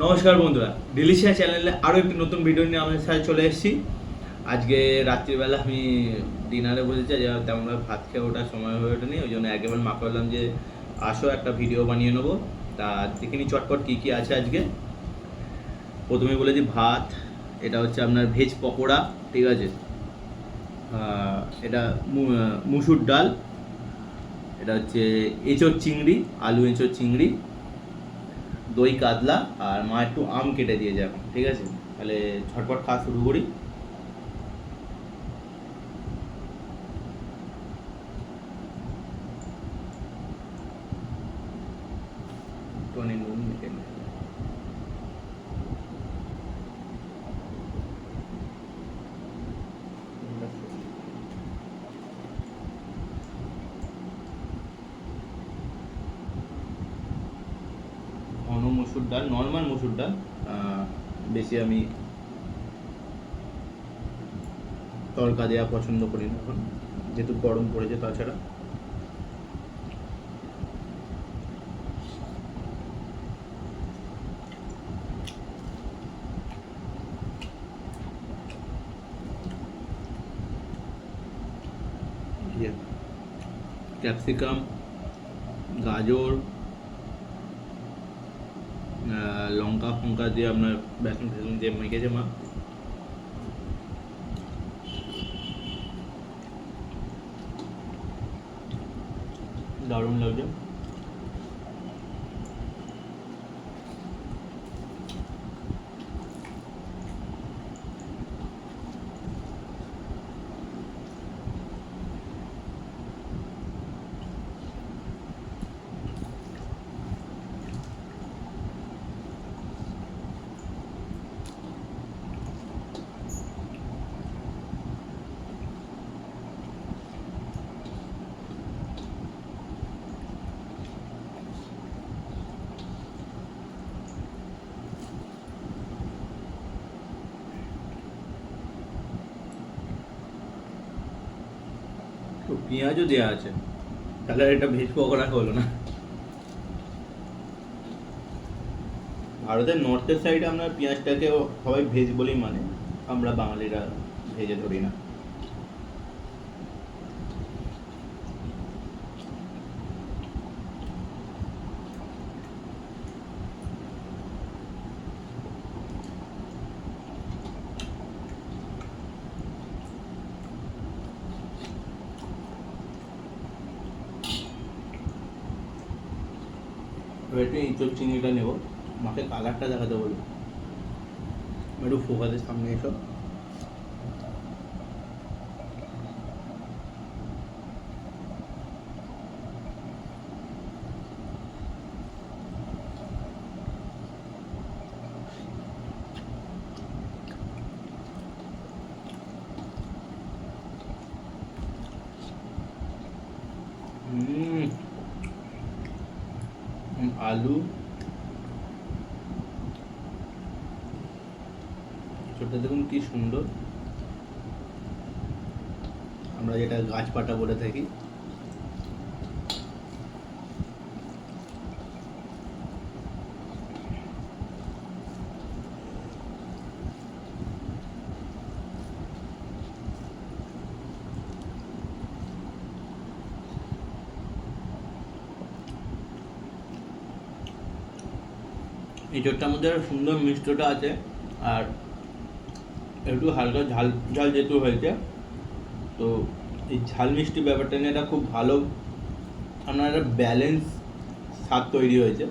নমস্কার বন্ধুরা, ডিলিশিয়াস চ্যানেলে আরও একটি নতুন ভিডিও নিয়ে আমাদের সাথে চলে এসেছি। আজকে রাত্রিবেলা আমি ডিনারে বসেছি, যে তেমনভাবে ভাত খেয়ে ওঠার সময় হয়ে ওঠেনি, ওই জন্য একেবারে মা করলাম যে আসো একটা ভিডিও বানিয়ে নেবো। তা দেখিনি চটপট কী কী আছে আজকে। প্রথমে বলেছি ভাত, এটা হচ্ছে আপনার ভেজ পকোড়া, ঠিক আছে। এটা মুসুর ডাল, এটা হচ্ছে এঁচোড় চিংড়ি, আলু এঁচোড় চিংড়ি, দই কাতলা, আর মা একটু আম কেটে দিয়েছে এখন, ঠিক আছে। তাহলে ঝটপট খাওয়া শুরু করি। একটুখানি নুন মেখে নিই। ঘন মসুর ডাল, নর্মাল মসুর ডাল, বেশি আমি তড়কা দেওয়া পছন্দ করি না এখন, যেহেতু গরম পড়েছে। তাছাড়া ক্যাপসিকাম, গাজর, লঙ্কা ফঙ্কা দিয়ে আপনার বেসন ফেসন দিয়ে মেখেছে মা। দারুণ লাগছে। তো পেঁয়াজও দেওয়া আছে, তাহলে এটা ভেজ পকোড়া হলো না। ভারতের নর্থের সাইডে আমরা পেঁয়াজটাকে সবাই ভেজ বলেই মানে, আমরা বাঙালিরা ভেজে ধরি না। এবার একটু ইঁচড় চিংড়িটা নেবো, মাকে কালারটা দেখাতে বলবো। একটু ফোকাসের সামনে এসো। আলু, ছোটটা দেখুন কি সুন্দর, আমরা যেটা গাছপাটা বলে থাকি। এঁচোড়টার মধ্যে সুন্দর মিষ্টটা আছে, আর একটু হালকা ঝাল ঝাল যেহেতু হয়েছে, তো এই ঝাল মিষ্টি ব্যাপারটা নিয়ে এটা খুব ভালো আপনার একটা ব্যালেন্স স্বাদ তৈরি হয়েছে।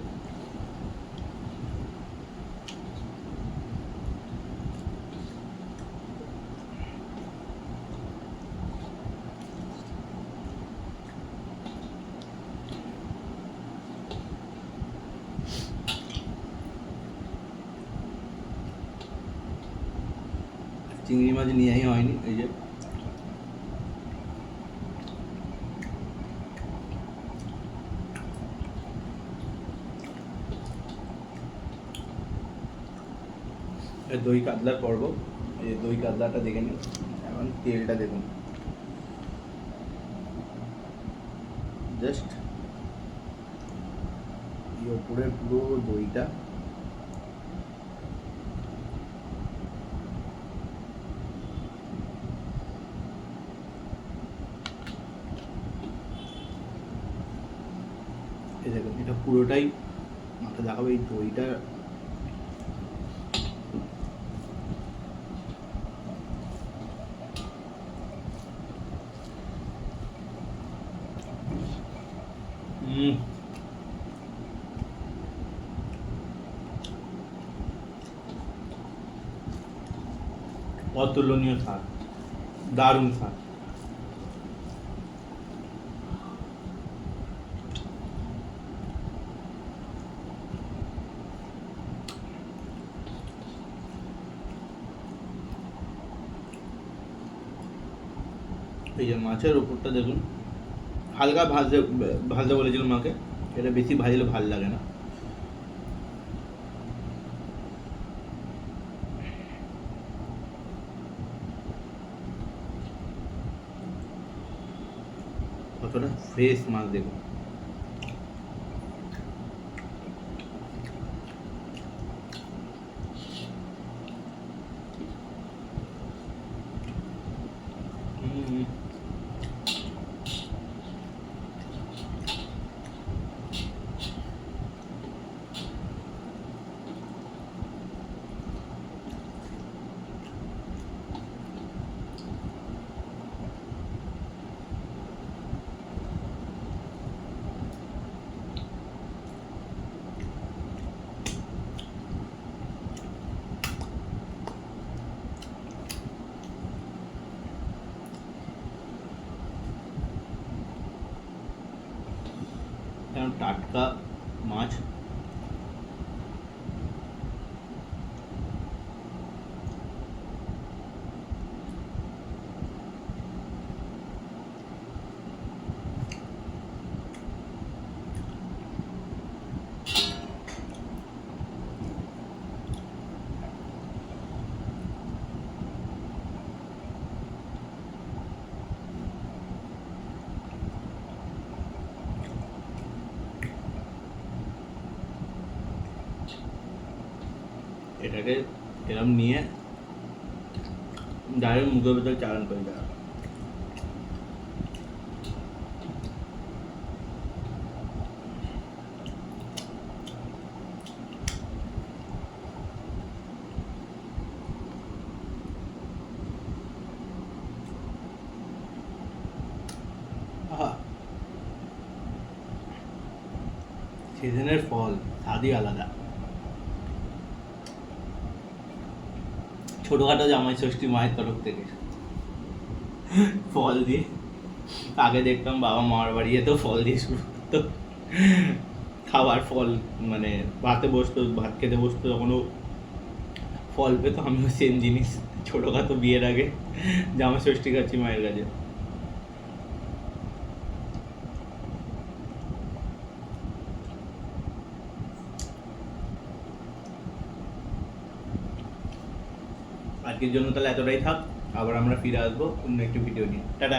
চিংড়ি মাছ নিয়েই হয়নি, এই যে দই কাতলার পর্ব। এই দই কাতলাটা দেখে নিন, এখন তেলটা দেখুন, জাস্ট ওপরে পুরো দইটা এই দেখুন এটা পুরোটাই মাথা দেখাবো। এই দইটা অতুলনীয় স্বাদ, দারুণ স্বাদ। এই যে মাছের ওপরটা দেখুন, হালকা ভাজতে বলেছিলাম মাকে, এটা বেশি ভাজলে ভালো লাগে না। কতটা ফ্রেশ মাছ দেখুন। টাটকা মাছ, এটাকে এরম নিয়ে ডাইরেক্ট মুখের ভেতরে চালান করে দেওয়া। সিজনের ফল স্বাদই আলাদা। ছোটখাটো জামাই ষষ্ঠী মায়ের তরফ থেকে ফল দিয়ে, আগে দেখতাম বাবা মামার বাড়ি যেত ফল দিয়ে শুরু করতো খাবার। ফল মানে ভাতে বসতো, ভাত খেতে বসতো, যখনও ফল পেত। আমিও সেম জিনিস ছোটখাটো বিয়ের আগে জামাই ষষ্ঠী খাচ্ছি মায়ের কাছে। আজকের জন্য তাহলে এতটাই থাক, আবার আমরা ফিরে আসবো অন্য একটি ভিডিও নিয়ে। টাটা।